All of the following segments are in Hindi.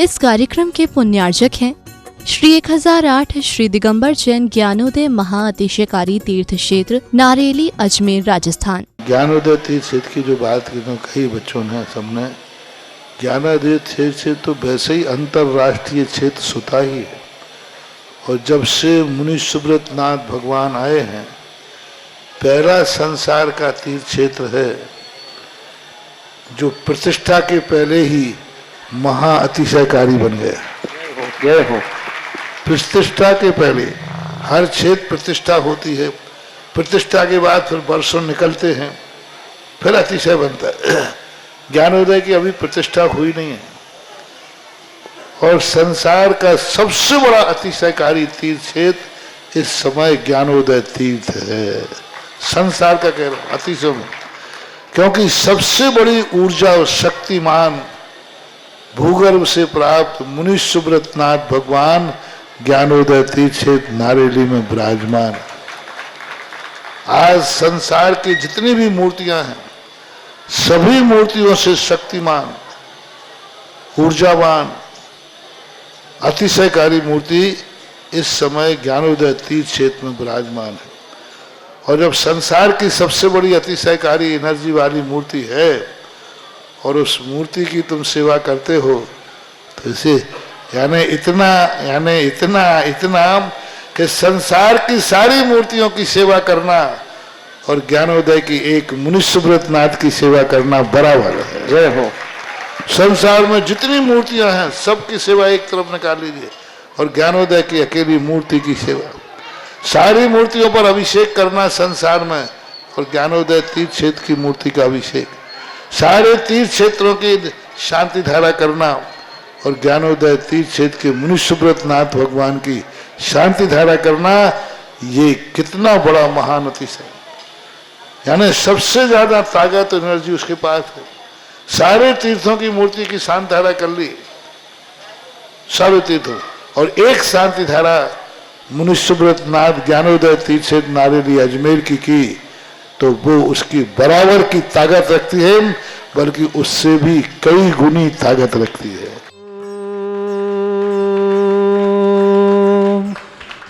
इस कार्यक्रम के पुण्यार्जक हैं श्री 1008 श्री दिगंबर जैन ज्ञानोदय महाअतिशयकारी तीर्थ क्षेत्र नारेली अजमेर राजस्थान। ज्ञानोदय तीर्थ क्षेत्र की जो बात की तो कई बच्चों ने सबने ज्ञानोदय तीर्थ क्षेत्र तो वैसे ही अंतर्राष्ट्रीय क्षेत्र सुता ही है। और जब से मुनि सुब्रत नाथ भगवान आए हैं, पहला संसार का तीर्थ क्षेत्र है जो प्रतिष्ठा के पहले ही महाअतिशयकारी बन गया। जय हो। प्रतिष्ठा के पहले हर क्षेत्र प्रतिष्ठा होती है, प्रतिष्ठा के बाद फिर वर्षों निकलते हैं, फिर अतिशय बनता है। ज्ञानोदय की अभी प्रतिष्ठा हुई नहीं है। और संसार का सबसे बड़ा अतिशयकारी तीर्थ क्षेत्र इस समय ज्ञानोदय तीर्थ है। संसार का कह रहा हूं अतिशय में, क्योंकि सबसे बड़ी ऊर्जा और शक्तिमान भूगर्भ से प्राप्त मुनि सुब्रत नाथ भगवान ज्ञानोदय तीर्थ क्षेत्र नारेली में विराजमान। आज संसार की जितनी भी मूर्तियां हैं, सभी मूर्तियों से शक्तिमान, ऊर्जावान, अतिशयकारी मूर्ति इस समय ज्ञानोदय तीर्थ क्षेत्र में विराजमान है। और जब संसार की सबसे बड़ी अतिशयकारी एनर्जी वाली मूर्ति है और उस मूर्ति की तुम सेवा करते हो, तो इसे यानी इतना कि संसार की सारी मूर्तियों की सेवा करना और ज्ञानोदय की एक मुनि सुब्रत नाथ की सेवा करना बराबर है। जय हो। संसार में जितनी मूर्तियां हैं सबकी सेवा एक तरफ निकाल लीजिए और ज्ञानोदय की अकेली मूर्ति की सेवा। सारी मूर्तियों पर अभिषेक करना संसार में और ज्ञानोदय तीर्थ क्षेत्र की मूर्ति का अभिषेक, सारे तीर्थ क्षेत्रों की शांति धारा करना और ज्ञानोदय तीर्थ क्षेत्र के मुनि सुब्रत नाथ भगवान की शांति धारा करना, ये कितना बड़ा महान अतिशय। यानी सबसे ज्यादा ताकत एनर्जी उसके पास है। सारे तीर्थों की मूर्ति की शांति धारा कर ली, सारे तीर्थों, और एक शांति धारा मुनि सुब्रत नाथ ज्ञानोदय तीर्थ क्षेत्र नारेली अजमेर की तो वो उसकी बराबर की ताकत रखती है, बल्कि उससे भी कई गुनी ताकत रखती है।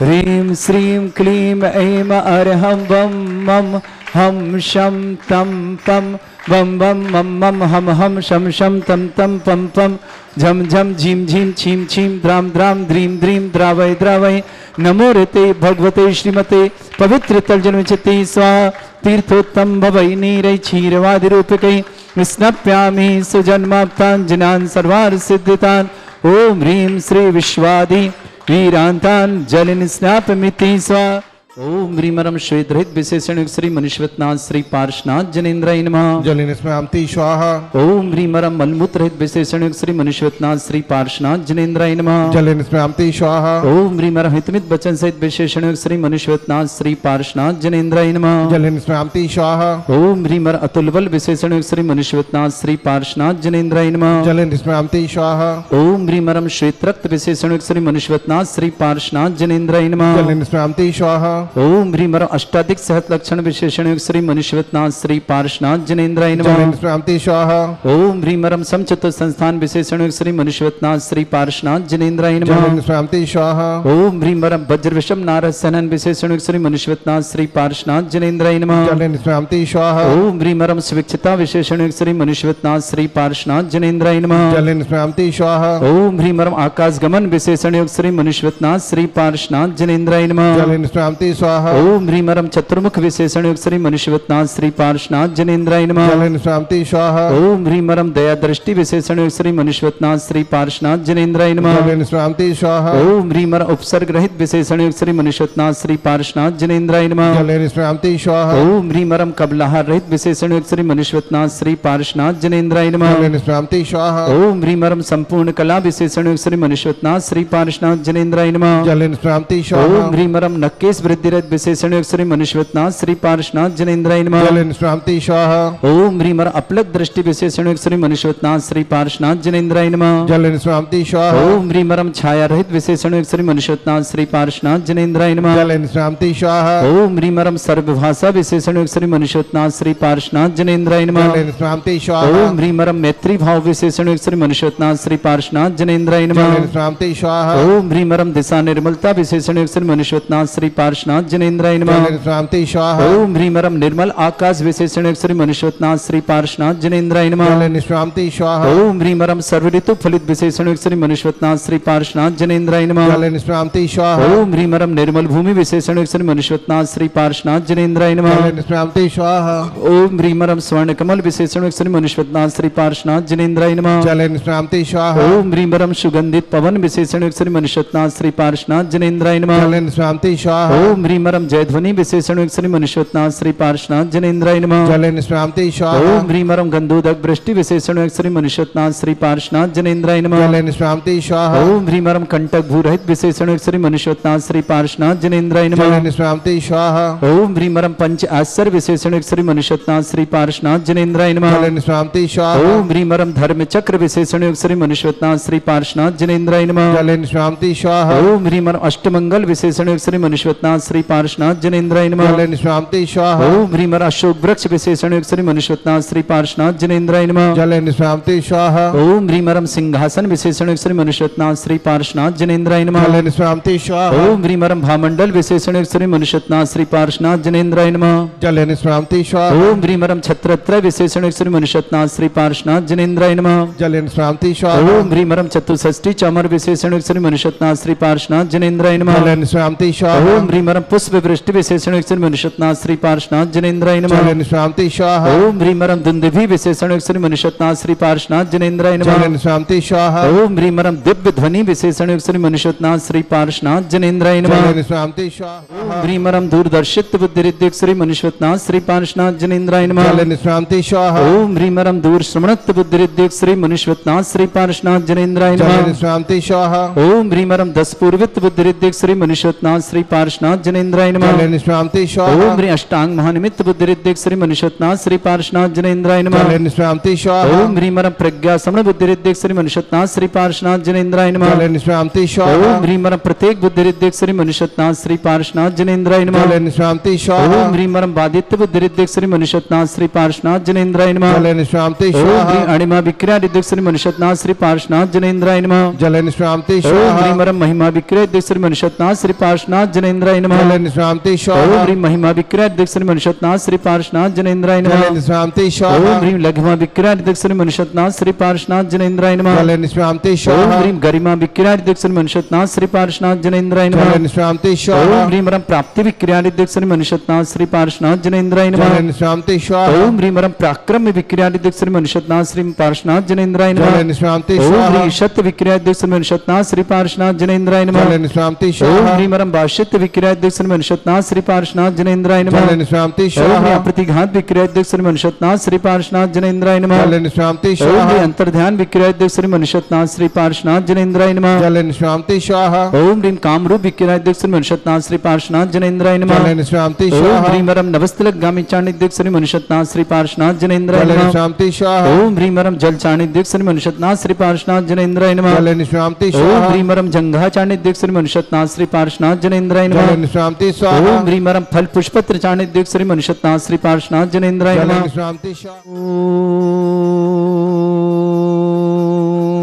ह्रीं श्रीं क्लीं ऐं अर्हं बम मम हम शम तम पम बम बम मम मम हम शम शम तम तम पम पम झम झम झीम झीम छीम छीम द्राम द्राम द्रीम द्रीम द्रावय द्रावय नमो ऋते भगवते श्रीमते पवित्र तर्जनविचिते स्वाहा तीर्थोत्तम भवै नीरै क्षीरवादि रूपकै स्नप्यामि सुजन्माप्ताञ्जनान् सर्वार्थ सिद्धितान्। ओम ह्रीं श्री विश्वादि वीरांतान् जलिन स्नापमिति स्वाहा। ओम ह्रीमरम श्वेतरहित विशेषण श्री मनुष्यवतनाथ श्री पार्श्वनाथ जनेन्द्राय नमः। जलिन स्मृति स्वाहा। ओम ह्रीमरम मलमूत्रहित विशेषण श्री मनुष्यवतनाथ श्री पार्श्वनाथ जनेन्द्राय नमः। जलिन स्मृति स्वाहा। ओम ह्रीमरम हितमित वचन सहित विशेषण श्री मनुष्यवतनाथ श्री पार्श्वनाथ जनेन्द्राय नमः। जलिन स्मृति स्वाहा। ओम ह्रीमर अतुलबल विशेषण श्री मनुष्यवतनाथ श्री पार्श्वनाथ जनेन्द्राय नमः। जलिन स्मृति स्वाहा। ओम ह्रीमरम श्वेतरक्त विशेषण श्री मनुष्यवतनाथ श्री पार्श्वनाथ जनेन्द्राय नमः। जलिन स्मृति स्वाहा। ओम ह्रीमरम अष्टाधिक सहत लक्षण विशेषण श्री मनुष्यवतनाथ श्री पार्श्वनाथ जनेन्द्राय नमः। जलिन स्मृति स्वाहा। ओम ह्रीमरम समचतुर संस्थान विशेषण श्री मनुष्यवतनाथ श्री पार्श्वनाथ जनेन्द्राय नमः। जलिन स्मृति स्वाहा। ओम ह्रीमरम वज्र विषम नारद सनन विशेषण श्री मनुष्यवतनाथ श्री पार्श्वनाथ जनेन्द्राय नमः। जलिन स्मृति स्वाहा। ओम ह्रीमरम स्विक्षता विशेषण श्री मनुष्यवतनाथ श्री पार्श्वनाथ जनेन्द्राय नमः। जलिन स्मृति स्वाहा। ओम ह्रीमरम आकाश गमन विशेषण श्री मनुष्यवतनाथ श्री पार्श्वनाथ जनेन्द्राय नमः। जलिन स्मृति स्वाहा। ओम ह्रीमरम चतुर्मुख विशेषण श्री मनुष्यवतनाथ श्री पार्श्वनाथ जनेन्द्राय नमः। जलिन स्मृति स्वाहा। ओम ह्रीमरम दया दृष्टि विशेषण श्री मनुष्यवतनाथ श्री पार्श्वनाथ जनेन्द्राय नमः। जलिन स्मृति स्वाहा। ओम ह्रीमर उपसर्ग रहित विशेषण श्री मनुष्यवतनाथ श्री पार्श्वनाथ जनेन्द्राय नमः। जलिन स्मृति स्वाहा। ओम ह्रीमरम कबलाहार रहित विशेषण श्री मनुष्यवतनाथ श्री पार्श्वनाथ जनेन्द्राय नमः। जलिन स्मृति स्वाहा। ओम ह्रीमरम संपूर्ण कला विशेषण श्री मनुष्यवतनाथ श्री पार्श्वनाथ जनेन्द्राय नमः। जलिन स्मृति स्वाहा। ओम ह्रीमरम नक्केश वृद्धि बुद्धिरहित विशेषण योग श्री मनुष्यवतनाथ श्री पार्श्वनाथ जनेन्द्राय नमः। जल निष्क्रांति स्वाहा। ओम ह्रीं अपलक दृष्टि विशेषण योग श्री मनुष्यवतनाथ श्री पार्श्वनाथ जनेन्द्राय नमः। जल निष्क्रांति स्वाहा। ओम ह्रीं छाया रहित विशेषण योग श्री मनुष्यवतनाथ श्री पार्श्वनाथ जनेन्द्राय नमः। जल निष्क्रांति स्वाहा। ओम ह्रीं सर्वभाषा विशेषण योग श्री मनुष्यवतनाथ श्री पार्श्वनाथ जनेन्द्राय नमः। जल निष्क्रांति स्वाहा। ओम ह्रीं मैत्री भाव विशेषण योग श्री मनुष्यवतनाथ श्री पार्श्वनाथ जनेन्द्राय नमः। जल निष्क्रांति स्वाहा। ओम ह्रीं दिशा निर्मलता विशेषण योग श्री मनुष्यवतनाथ श्री पार्श्वनाथ जनेन्द्राय नमः। जल निष्क्रांति स्वाहा। ओम ह्रीं निर्मल आकाश विशेषण योग श्री मनुष्यवतनाथ श्री पार्श्वनाथ जनेन्द्राय नमः। जल निष्क्रांति स्वाहा। ओम ह्रीं सर्व ऋतु फलित विशेषण योग श्री मनुष्यवतनाथ श्री पार्श्वनाथ जनेन्द्राय नमः। जल निष्क्रांति स्वाहा। ओम ह्रीं निर्मल भूमि विशेषण योग श्री मनुष्यवतनाथ श्री पार्श्वनाथ जनेन्द्राय नमः। जल निष्क्रांति स्वाहा। ओम ह्रीं स्वर्ण कमल विशेषण योग श्री मनुष्यवतनाथ श्री पार्श्वनाथ जनेन्द्राय नमः। जल निष्क्रांति स्वाहा। ओम ह्रीं सुगंधित पवन विशेषण योग श्री मनुष्यवतनाथ श्री पार्श्वनाथ जनेन्द्राय नमः। जल निष्क्रांति स्वाहा। ओम ह्रीं जयध्वनि विशेषण योग श्री मनुष्यवतनाथ श्री पार्श्वनाथ जनेन्द्राय नमः। जल निष्क्रांति स्वाहा। ओम ह्रीं गंधोदक वृष्टि विशेषण योग श्री मनुष्यवतनाथ श्री पार्श्वनाथ जनेन्द्राय नमः। जल निष्क्रांति स्वाहा। ओम ह्रीं कंटक भूरहित विशेषण योग श्री मनुष्यवतनाथ श्री पार्श्वनाथ जनेन्द्राय जल नमः। निष्क्रांति स्वाहा। ओम ह्रीं पंच आश्चर्य विशेषण योग श्री मनुष्यवतनाथ श्री पार्श्वनाथ जनेन्द्राय नमः। जल निष्क्रांति स्वाहा। ओम ह्रीं धर्म चक्र विशेषण योग श्री मनुष्यवतनाथ श्री पार्श्वनाथ जनेन्द्राय नमः। जल निष्क्रांति स्वाहा। ओम ह्रीं अष्टमंगल विशेषण योग श्री मनुष्यवतनाथ श्री पार्श्वनाथ जनेन्द्राय नमः। जल निष्क्रांति स्वाहा। ओम ह्रीं अशोक वृक्ष विशेषण योग श्री मनुष्यवतनाथ श्री पार्श्वनाथ जनेन्द्राय नमः। जल निष्क्रांति स्वाहा। ओम ह्रीं सिंहासन विशेषण योग श्री मनुष्यवतनाथ श्री पार्श्वनाथ जनेन्द्राय नमः। जल निष्क्रांति स्वाहा। ओम ह्रीं भामंडल विशेषण योग श्री मनुष्यवतनाथ श्री पार्श्वनाथ जनेन्द्राय नमः। जल निष्क्रांति स्वाहा। ओम ह्रीं छत्रत्रय विशेषण योग श्री मनुष्यवतनाथ श्री पार्श्वनाथ जनेन्द्राय नमः। जल निष्क्रांति स्वाहा। ओम ह्रीं चतुष्षष्टि चामर विशेषण योग श्री मनुष्यवतनाथ श्री पार्श्वनाथ जनेन्द्राय नमः। जल निष्क्रांति स्वाहा। ओम ह्रीं पुष्प वृष्टि विशेषण योग श्री मनुष्यवतनाथ श्री पार्श्वनाथ जनेन्द्राय नमः। जल निष्क्रांति स्वाहा। ओम ह्रीं दुंदुभि विशेषण योग श्री मनुष्यवतनाथ श्री पार्श्वनाथ जनेन्द्राय नमः। जल निष्क्रांति स्वाहा। ओम ह्रीं दिव्य ध्वनि विशेषण योग श्री मनुष्यवतनाथ श्री पार्श्वनाथ जनेन्द्राय जल नमः। निष्क्रांति स्वाहा। ह्रीं दूरदर्शित बुद्धिरिद्ध श्री मनुष्यवतनाथ श्री पार्श्वनाथ जनेन्द्राय नमः। जल निष्क्रांति स्वाहा। ओम ह्रीं दूर श्रवणत्व बुद्धिरिद्ध श्री मनुष्यवतनाथ श्री पार्श्वनाथ जनेन्द्राय जल नमः। निष्क्रांति स्वाहा। ओम ह्रीं दस पूर्वित बुद्धिरिद्ध श्री मनुष्यवतनाथ श्री पार्श्वनाथ जनेन्द्राय नमः। जल निष्क्रांति स्वाहा। ओम ह्रीं अष्टांग महानिमित्त बुद्धिरिद्ध श्री मनुष्यवतनाथ श्री पार्श्वनाथ जनेन्द्राय नमः। जल निष्क्रांति स्वाहा। ओम ह्रीं प्रज्ञा समण बुद्धिरिद्ध श्री मनुष्यवतनाथ श्री पार्श्वनाथ जनेन्द्राय नमः। जल निष्क्रांति स्वाहा। ओम ह्रीं प्रत्येक बुद्धिरिद्ध श्री मनुष्यवतनाथ श्री पार्श्वनाथ जनेन्द्राय नमः। जल निष्क्रांति स्वाहा। ओम ह्रीं बादित्य बुद्धिरिद्ध श्री मनुष्यवतनाथ श्री पार्श्वनाथ जनेन्द्राय नमः। जल निष्क्रांति ओम स्वाहा। ह्रीं अणिमा विक्रियादिद्ध श्री मनुष्यवतनाथ श्री पार्श्वनाथ जनेन्द्राय नमः। जल निष्क्रांति ओम स्वाहा। ह्रीं महिमा विक्रियादिद्ध श्री मनुष्यवतनाथ श्री पार्श्वनाथ जनेन्द्राय नमः। जल निष्क्रांति ओम स्वाहा। ह्रीं महिमा विक्रियादिद्ध श्री मनुष्यवतनाथ श्री पार्श्वनाथ जनेन्द्राय नमः। जल निष्क्रांति ओम स्वाहा। ह्रीं लघिमा विक्रियादिद्ध श्री मनुष्यवतनाथ श्री पार्श्वनाथ जनेन्द्राय नमः। जल निष्क्रांति ओम स्वाहा। ह्रीं गरिमा विक्रियादिद्ध श्री मनुष्यवतनाथ श्री पार्श्वनाथ जनेन्द्राय नमः। जल निष्क्रांति ओम स्वाहा। ह्रीं प्राप्ति विक्रियादिद्ध श्री मनुष्यवतनाथ श्री पार्श्वनाथ जनेन्द्राय नमः। जल निष्क्रांति स्वाहा। ओम ह्रीं पराक्रम विक्रियादिद्ध श्री मनुष्यवतनाथ श्री पार्श्वनाथ जनेन्द्राय नमः। जल निष्क्रांति ओम स्वाहा। ह्रीं शत विक्रियादिद्ध श्री मनुष्यवतनाथ श्री पार्श्वनाथ जनेन्द्राय नमः। जल निष्क्रांति ओम स्वाहा। ह्रीं भाष्यत्य विक्रियादिद्ध श्री मनुष्यवतनाथ श्री पार्श्वनाथ जनेन्द्राय नमः। जल निष्क्रांति ओम स्वाहा। ह्रीं प्रतिघात विक्रियादिद्ध श्री मनुष्यवतनाथ श्री पार्श्वनाथ जनेन्द्राय नमः। जल निष्क्रांति ओम स्वाहा। ह्रीं अंतर्ध्यान विक्रियादिद्ध श्री मनुष्यवतनाथ श्री पार्श्वनाथ जनेन्द्राय नमः। जल निष्क्रांति स्वाहा। ओम ह्रीं कामरूप विक्रियादिद्ध श्री मनुष्यवतनाथ श्री पार्श्वनाथ जनेन्द्राय नमः। जल निष्क्रांति ओम स्वाहा। ह्रीं नवस्तलक गामी चाणिद्य श्री मनुष्यवतनाथ श्री पार्श्वनाथ जनेन्द्राय जल नमः। निष्क्रांति स्वाहा। ओम ह्रीं जल चाणिद्य श्री मनुष्यवतनाथ श्री पार्श्वनाथ जनेन्द्राय नमः। जल निष्क्रांति ओम स्वाहा। ह्रीं जंघा चाणिद्य श्री मनुष्यवतनाथ श्री पार्श्वनाथ जनेन्द्राय नमः। जल निष्क्रांति स्वाहा। ओम ह्रीं फल पुष्पत्र चाणिद्य श्री मनुष्यवतनाथ श्री पार्श्वनाथ जनेन्द्राय जल नमः। निष्क्रांति स्वाहा।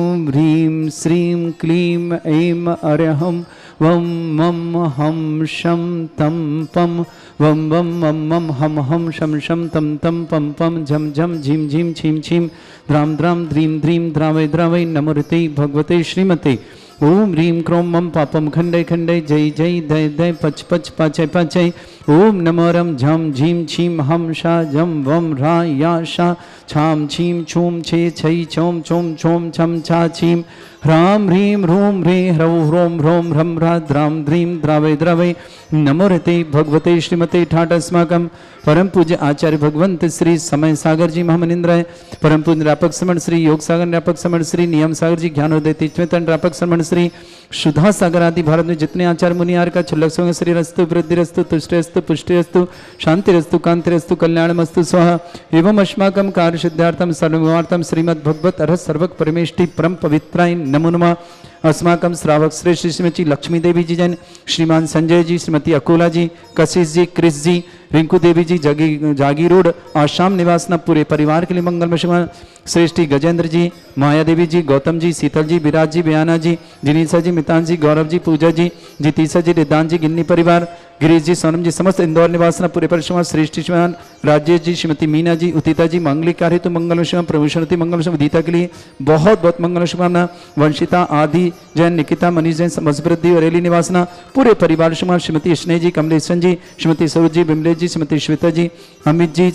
ओम ह्रीं श्रीं क्लीं ऐं अरहं वं मं हम शं तं पं वं वं मं मं हम हम शं शं तं तं पं पं झं झं झीं झीं छीं छीं द्रां द्रां द्रीं द्रीं द्रावै द्रावै नमोते भगवते श्रीमते। ओम ह्रीं क्रों मं पापं खण्डै खण्डै जय जय दय दय पच पच पाचय पाचय ओम नमो रम झम झीम छीम हम शा जम वम रा या शा छाम छीम छूम छे छई छोम छोम छोम छम छा छीम ह्राम ह्रीम ह्रूम ह्री ह्रौ ह्रोम ह्रोम ह्रम ह्रा द्राम द्रीम द्रावय द्रवय नमो रते भगवते श्रीमते ठाट अस्माकं परम पूज्य आचार्य भगवंत श्री समय सागर जी महामनिंद्राय, परम पूज्य निरापक समण श्री योग सागर निरापक समण श्री नियम सागर जी ज्ञानोदय तीर्थवेतन निरापक समण श्री सुधा सागर आदि भारत में जितने आचार्य मुनियार का छुल्लक सोंग श्री रस्तु वृद्धि रस्तु तुष्टि रस्तु पुष्टि रस्तु शांति रस्तु कांति रस्तु कल्याणमस्तु स्वाहा एवं अस्माकं कार्य सिद्धार्थम सर्वमार्थम श्रीमद् भगवत अर्ह सर्वक परमेष्टि परम पवित्राय नमो नमः। अस्माकं श्रावक श्रेष्ठ श्रीमती लक्ष्मी देवी जी जैन, श्रीमान संजय जी, श्रीमती अकोला जी, कशिश जी, क्रिस जी, रिंकू देवी जी, जागी रोड आशाम निवासना पूरे परिवार के लिए मंगल में श्रेष्ठी गजेंद्र जी, माया देवी जी, गौतम जी, शीतल जी, विराज जी, बयाना जी, जिनीसा जी, मितान जी, गौरव जी, पूजा जी, जीतीसा जी, रिदान जी, गिन्नी परिवार, गिरीश जी, सोनम जी, समस्त इंदौर निवासना पूरे परिश्रम श्रेष्ठी श्रीमान राजेश जी, श्रीमती मीना जी, उदिता जी, मांगलिक कार्य तो मंगल विषम प्रभूषणति मंगल विषम उदिता के लिए बहुत बहुत मंगल शुभकामना। वंशिता आदि जैन, निकिता मनीष जैन, समृद्धि और रेली निवासना पूरे परिवार श्रीमान श्रीमती स्नेह जी, कमलेशन जी, श्रीमती सरोज जी, बिमलेश जी, श्रीमती श्वेता जी, अमित जी,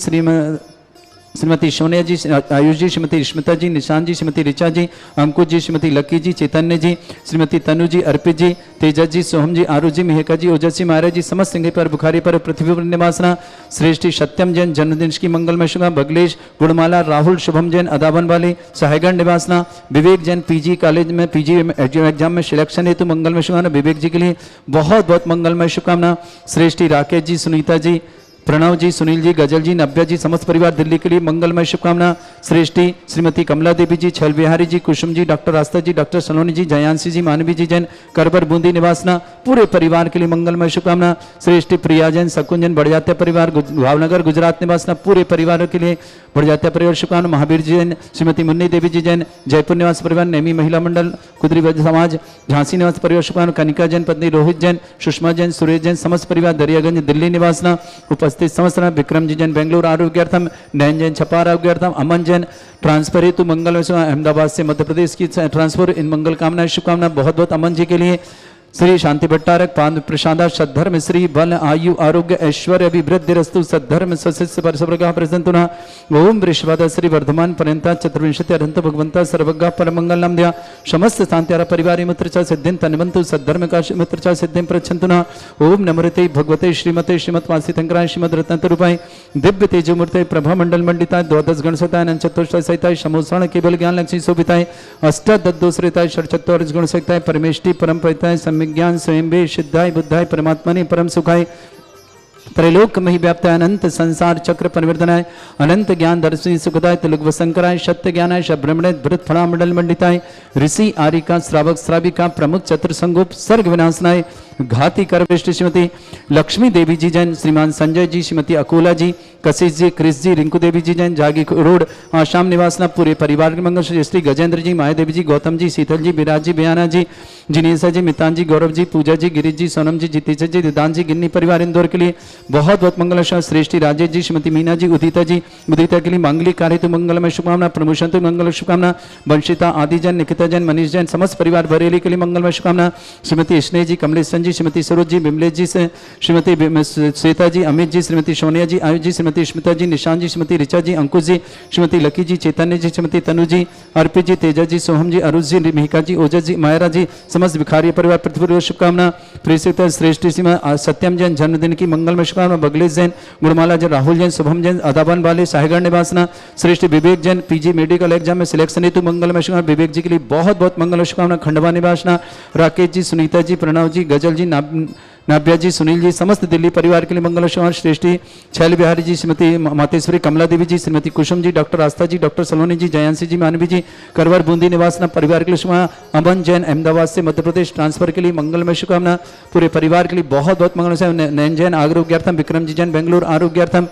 श्रीमती सोनिया जी, आयुष जी, श्रीमती स्मिता जी, निशान जी, श्रीमती ऋचा जी, अंकुश जी, श्रीमती लकी जी, चैतन्य जी, श्रीमती तनु जी, अर्पित जी, तेजस जी, सोहम जी, आरुष जी, मेहका जी, ओजस जी, महाराज जी, समस्त सिंह पर बुखारी पर पृथ्वी पर निवासना श्रेष्ठी सत्यम जैन जन्मदिन की मंगलमय शुभा, बगलेश गुणमाला राहुल शुभम जैन अदावन वाले सहायगढ़ निवासना, विवेक जैन पीजी कॉलेज में पीजी एग्जाम में सिलेक्शन हेतु मंगलमय शुभकामना विवेक जी के लिए बहुत बहुत मंगलमय शुभकामना। श्रेष्ठी राकेश जी, सुनीता जी, प्रणव जी, सुनील जी, गजल जी, नव्या जी, समस्त परिवार दिल्ली के लिए मंगलमय शुभकामना। श्रेष्ठी श्रीमती कमला देवी जी, छैल बिहारी जी, कुसुम जी, डॉक्टर आस्था जी, डॉक्टर सलोनी जी, जयांशी जी, मानवी जी जैन करबर बूंदी निवासना पूरे परिवार के लिए मंगलमय शुभकामना। श्रेष्ठी प्रिया जैन सकुंजन बढ़जात्या परिवार भावनगर गुजरात निवासना पूरे परिवार के लिए बढ़जात्या परिवार शुभकामना। महावीर जी जैन, श्रीमती मुन्नी देवी जी जैन जयपुर निवास परिवार, नेमी महिला मंडल कुदरी समाज झांसी निवास परिवार शुभकामना। कनिका जैन पत्नी रोहित जैन, सुषमा जैन, सुरेश जैन, समस्त परिवार दरियागंज दिल्ली निवासना उपस्थित समस्त। विक्रम जी जैन बेंगलुरु आरोग्यार्थम, नयन जैन छपार आरोग्यार्थम, अमन जैन ट्रांसफर हेतु मंगल अहमदाबाद से मध्य प्रदेश की ट्रांसफर इन मंगल कामना शुभकामना बहुत बहुत अमन जी के लिए। श्री शांति भट्टारक पाद प्रसादा सद्धर्म श्री बल आयु आरोग्य ऐश्वर्य अभिवृद्धि रस्तु सद्धर्म सशिष्य परसवर्गा प्रसन्ना। ओम वृषभाद श्री वर्धमान पर्यंता चतुर्विंशति अरहंत भगवंता सर्वज्ञ परमंगलम द्या समस्त शांत्यारा परिवार मित्र च सिद्धिं तन्वन्तु सद्धर्म का मित्र च सिद्धिं प्रच्छन्तुना। ओम नमृते भगवते श्रीमते श्रीमद्वासी तंकराय श्रीमद रत्नतरूपाय दिव्य तेजोमूर्ते प्रभा मंडल मंडिताय द्वादश गणसताय अनंत चतुष्टय सहिताय समोसरण केवल ज्ञान लक्ष्मी शोभिताय अष्टादशोश्रिताय षट्चत्वारिश गुण सहिताय परमेष्टि परम परिताय ज्ञान स्वयं सिद्धाय बुद्धाय परमात्मने परम सुखाय त्रैलोक मही व्याप्त अनंत संसार चक्र परिवर्तनाय अनंत ज्ञान दर्शी सुखदाय तिलुक वसंकराय सत्य ज्ञानाय शब्रमणे भृत फला मंडल मंडिताय ऋषि आरिका श्रावक श्राविका प्रमुख चतुर्संगोप सर्ग विनाशनाय घाती करवृष्टि श्रीमती लक्ष्मी देवी जी जैन, श्रीमान संजय जी, श्रीमती अकोला जी, कशिश जी, क्रिस जी, रिंकू देवी जी जैन जागी रोड आशाम निवासना पूरे परिवार के मंगल। श्री गजेंद्र जी, माया देवी जी, गौतम जी, शीतल जी, विराज जी, बयाना जी, जिनेसा जी, मितान जी, गौरव जी, पूजा जी, गिरीश जी, सोनम जी, जीतेश जी, रिदान जी, गिन्नी परिवार इंदौर के लिए बहुत बहुत मंगल। श्रेष्ठी राजेश जी, श्रीमती मीना जी, उदिता जी, उदिता के लिए मांगलिक कार्य तो मंगलमय शुभकामना, प्रमोशन तो मंगल शुभकामना। वंशिता आदि जैन, निकिता जैन, मनीष जैन, समस्त परिवार बरेली के लिए मंगलमय शुभकामना। श्रीमती स्नेह जी, कमलेशन जी, श्रीमती सरोज जी, बिमलेश जी से श्रीमती श्वेता जी, अमित जी, श्रीमती सोनिया जी, आयुष जी, श्रीमती स्मिता जी, निशान जी, श्रीमती ऋचा जी, अंकुश जी, श्रीमती लकी जी, चैतन्य जी, श्रीमती तनु जी, अर्पित जी, तेजा जी, सोहम जी, अरुष जी, मेहका जी, ओजस जी, मायरा जी, समस्त भिखारी परिवार पृथ्वी शुभकामना। प्रेषित श्रेष्ठ सत्यम जैन जन्मदिन की मंगलमय शुभकामना। बगलेश जैन, गुणमाला जैन, राहुल जैन, शुभम जैन अदावन वाले साहेगढ़ निवासना। श्रेष्ठ विवेक जैन पीजी मेडिकल एग्जाम में सिलेक्शन हेतु मंगलमय शुभकामना विवेक जी के लिए बहुत बहुत मंगल शुभकामना। खंडवा निवासना राकेश जी, सुनीता जी, प्रणव जी, गजल जी, नाभ्या जी, सुनील जी, समस्त दिल्ली परिवार के लिए मंगल शुभकामना। श्रेष्ठी छैल बिहारी जी, श्रीमती मातेश्वरी कमला देवी जी, श्रीमती कुसुम जी, डॉक्टर आस्था जी, डॉक्टर सलोनी जी, जयांशी जी, मानवी जी, करवर बूंदी निवासना परिवार के लिए शुभकामना। अमन जैन अहमदाबाद से मध्य प्रदेश ट्रांसफर के लिए मंगलमय शुभकामना पूरे परिवार के लिए बहुत बहुत मंगल। नयन जैन आरोग्यार्थम, विक्रम जी जैन बेंगलुरु आरोग्यार्थम,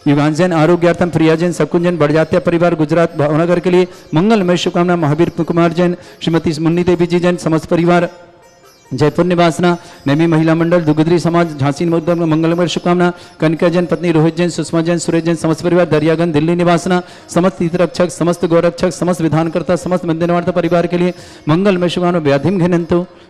युगान जैन आरोग्यार्थम, प्रिया जैन सकुंजन बढ़जात्या परिवार गुजरात भावनगर के लिए मंगलमय शुभकामना। महावीर कुमार जैन, श्रीमती मुन्नी देवी जी जैन, समस्त परिवार जयपुर निवासना। नेमी महिला मंडल दुगुदरी समाज झांसी मंगलमय शुभकामना। कनिका जैन पत्नी रोहित जैन, सुषमा जैन, सुरेश जैन, समस्त परिवार दरियागंज दिल्ली निवासना। समस्त तीर्थरक्षक, समस्त गौरक्षक, समस्त विधानकर्ता, समस्त मंदिरवार्ता परिवार के लिए मंगलमय शुभकामना।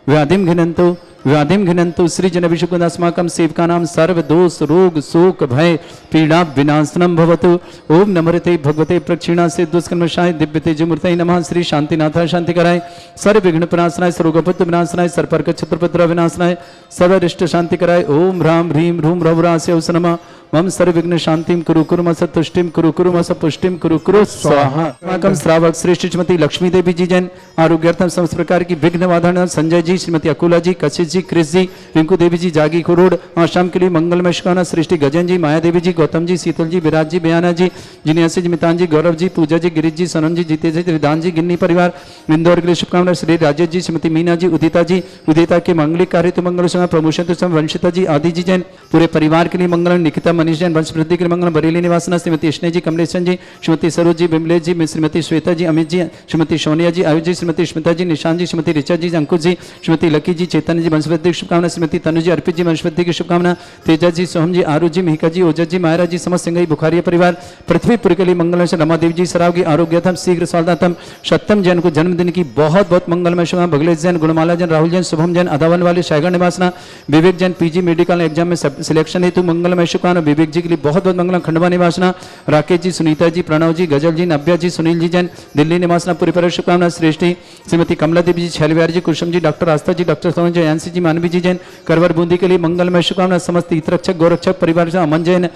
व्याधिम घिनंतु व्याधिम घिनंतु सृजन अभिषेकस्माकं सेवकानां सर्व दोष रोग शोक भय पीड़ा विनाशनम भवतु। ओम नमरते भगवते प्रक्षिणा से दुष्कर्मशाय दिव्य तेजमूर्तये नमः। श्री शांतिनाथाय शांति कराय, सर्व विघ्न प्रणाशनाय, सर्वगोपत्व विनाशनाय, सर्पर्क छत्रपत्र विनाशनाय, सर्वरिष्ट शांति कराय। ओम ह्रां ह्रीं ह्रूं रघुरास्य नमः। मम सर्व विघ्न शांतिम कुरु कुरु मस तुष्टिम कुरु कुरु मस पुष्टिम कुरु कुरु स्वाहा। अस्माकं श्रावक श्रेष्ठ श्रीमती लक्ष्मी देवी जी जैन, आरोग्यार्थम समस्त प्रकार की विघ्न वाधन संजय जी, श्रीमती अकुला जी, कशिश जी, क्रिस जी, रिंकू देवी जी, जागी कुरोड, आशाम के लिए मंगलमय शुभकामना। सृष्टि गजन जी, माया देवी जी, गौतम जी, शीतल जी, विराज जी, बयाना जी, जिनियासी जी, मितान जी, गौरव जी, पूजा जी, गिरीश जी, सनम जी, जीते जी, विधान जी, गिन्नी परिवार इंदौर के लिए शुभकामना। श्री राजेश जी, श्रीमती मीना जी, उदिता जी, उदिता के मांगलिक कार्य तो मंगल समय प्रमोशन तो समय वंशिता जी, आदि जी जैन, पूरे परिवार के लिए मंगल। निकिता मनीष जैन वंश वृद्धि के लिए मंगल। बरेली निवासना श्रीमती स्नेह जी, कमलेशन जी, श्रीमती सरोज जी, बिमलेश जी, श्रीमती श्वेता जी, अमित जी, श्रीमती सोनिया जी, आयुष जी, श्रीमती स्मिता जी, निशान जी, श्रीमती ऋचा जी, अंकुश जी, श्रीमती लकी जी, चैतन्य जी वंशवृद्धि की शुभकामना। श्रीमती तनु जी, अर्पित जी वंशवृद्धि की शुभकामना। तेजा जी, सोहम जी, आरू जी, मिहिका जी, ओजत जी, मायरा जी, समस्त सिंगई बुखारिया परिवार, पृथ्वीपुर के लिए मंगल। रमा देवी जी, सराव की आरोग्यतम शीघ्र स्वादातम। सत्यम जैन को जन्मदिन की बहुत बहुत मंगलमय शुभकामना। भगलेश जैन, गुणमाला जैन, राहुल जैन, शुभम जैन, अदावन वाले शायगढ़ निवासना। विवेक जैन पीजी मेडिकल एग्जाम में सिलेक्शन हेतु मंगलमय शुभकामना। विवेक जी के लिए बहुत बहुत मंगल। खंडवा निवासना। राकेश जी, सुनीता जी, प्रणव जी, गजल जी, नव्या जी, सुनील जी जैन, दिल्ली निवासना। पूरी परिवार शुभकामना। श्रेष्ठी श्रीमती कमला देवी जी, छैलविहार जी, कुसुम जी, डॉक्टर आस्था जी, डॉक्टर सोहन जी, यांसी जी, मानवी जी जैन, करवर बूंदी के लिए मंगलमय शुभकामना। समस्त हितरक्षक गोरक्षक परिवार से अमन जैन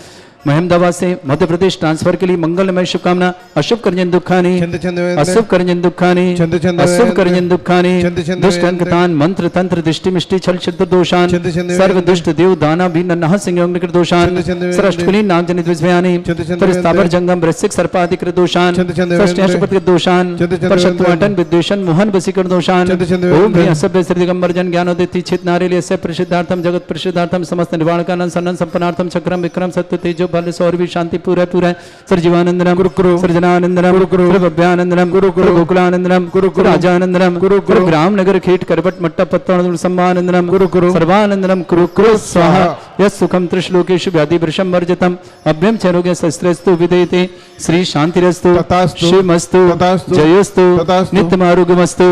महमदाबाद से मध्य प्रदेश ट्रांसफर के लिए मंगलमय शुभकामना। अशुभ करजन दुखानी, अशुभ करजन दुखानी, अशुभ करजन दुखानी, दुष्ट अंकतान मंत्र तंत्र दृष्टि मिष्टि छल छिद्र दोषान, सर्व दुष्ट देव दाना भी नन्हा सिंह निकृत दोषान, सरष्टकुली नाग जनित विषयानी, परिस्तावर जंगम वृश्चिक सर्पादि कृत दोषान, षष्ठ्याशुपत दोषान, परशत्वाटन विद्वेषण मोहन वसीकर दोषान। ओम ह्रीं असभ्य श्री दिगंबर जन ज्ञानोदय छित नारेली अस्य प्रसिद्धार्थम जगत प्रसिद्धार्थम समस्त निर्वाणकानंद सन्नन संपन्नार्थम चक्रम विक्रम सत्य तेजो बल सौर भी शांति पूरा पूरा। सर्जीवानंदनम गुरु गुरु, सर्जनानंदनम गुरु गुरु, भव्यानंदनम गुरु गुरु, गोकुलानंदनम गुरु गुरु, राजानंदनम गुरु गुरु, ग्राम नगर खेट करवट मट्टा पत्तन सम्मानंदनम गुरु गुरु, सर्वानंदनम गुरु गुरु स्वाहा। यस् सुखम त्रिश्लोकेषु व्याधि वृषम वर्जतम अभ्यम चरोग्य शस्त्रस्तु विदेते। श्री शांतिरस्तु, शिवमस्तु, जयोस्तु, नित्यम आरोग्यमस्तु।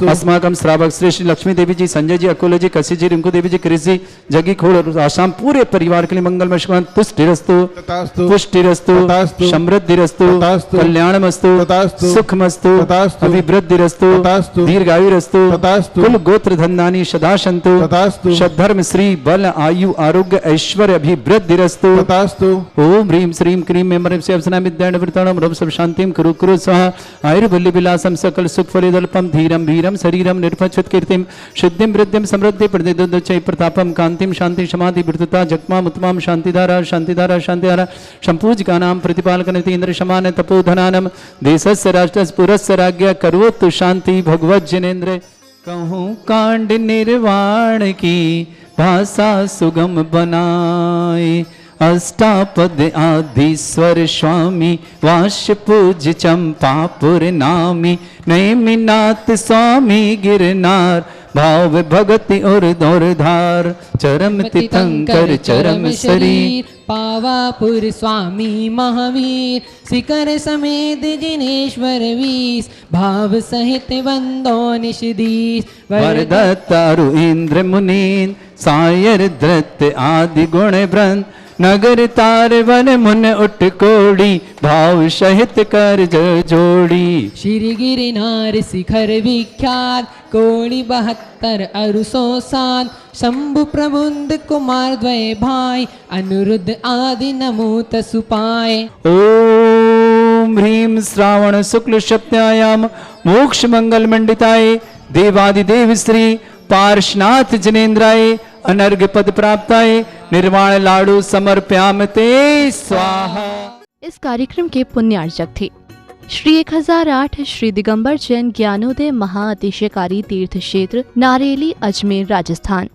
अस्माकं श्रावक श्री श्री लक्ष्मी देवी जी, संजय जी, अकोला जी, कसी जी, रिंकू देवी जी, क्रिस जी, जगी खोड़ और आसाम पूरे परिवार के लिए मंगलमय शुभकामना। तुष्टिरस्तु, पुष्टिरस्तु, समृद्धिरस्तु, कल्याणमस्तु, सुखमस्तु, अभिवृद्धिरस्तु, दीर्घायुरस्तु, कुल गोत्र धन्यानि सदा सन्तु, सद्धर्म श्री बल आयु आरोग्य ऐश्वर्य अभिवृद्धिरस्तु। ओम ह्रीं श्रीं क्रीं मेमरीं से अवसना विद्याण वृताणम रव सब शांतिम कुरु कुरु स्वाहा। आयुर्बल्ली विलासम सकल सुख फलिदल्पम धीरम वीरम शरीरम निर्भक्षुत कीर्तिम सिद्धिम वृद्धिम समृद्धि प्रतिदुच्चै प्रतापम कांतिम शांति समाधि वृद्धता जगमाम उत्तमाम शांतिधारा शांतिधारा शांतिधारा संपूजकानां प्रतिपालकनिति इंद्र समान तपोधनानम देशस्य राष्ट्रस्य पुरस्य राज्ञा करोतु शांति भगवत जनेन्द्र। कहूँ कांड निर्वाण की भाषा सुगम बनाए, अष्टापद आधीश्वर स्वामी वास्य पूज्य चंपापुर नामी, नैमिनाथ स्वामी गिरनार भाव भगति और दौरधार, चरम तीर्थंकर चरम शरीर पावापुर स्वामी महावीर, शिखर समेत जिनेश्वर वीस, भाव सहित वंदो निषदीश, वरदत्तारु इंद्र मुनीन सायर धृत आदि गुण ब्रंद, नगर तार वन मुन उठ कोड़ी, भाव सहित कर जोड़ी। श्री गिरिनार शिखर विख्यात, कोड़ी 72 अरुसो सात, शंभु प्रबुंद कुमार द्वय भाई, अनिरुद्ध आदि नमोत सुपाय। ओम ह्रीं श्रावण शुक्ल सप्तायाम मोक्ष मंगल मंडिताय देवादिदेव श्री पार्श्वनाथ जनेन्द्राय अनर्घ पद प्राप्ताय निर्वाण लाडू समर्प्याम ते स्वाहा। इस कार्यक्रम के पुण्यार्चक थे श्री 1008 श्री दिगंबर जैन ज्ञानोदय महाअतिशयकारी तीर्थ क्षेत्र नारेली अजमेर राजस्थान।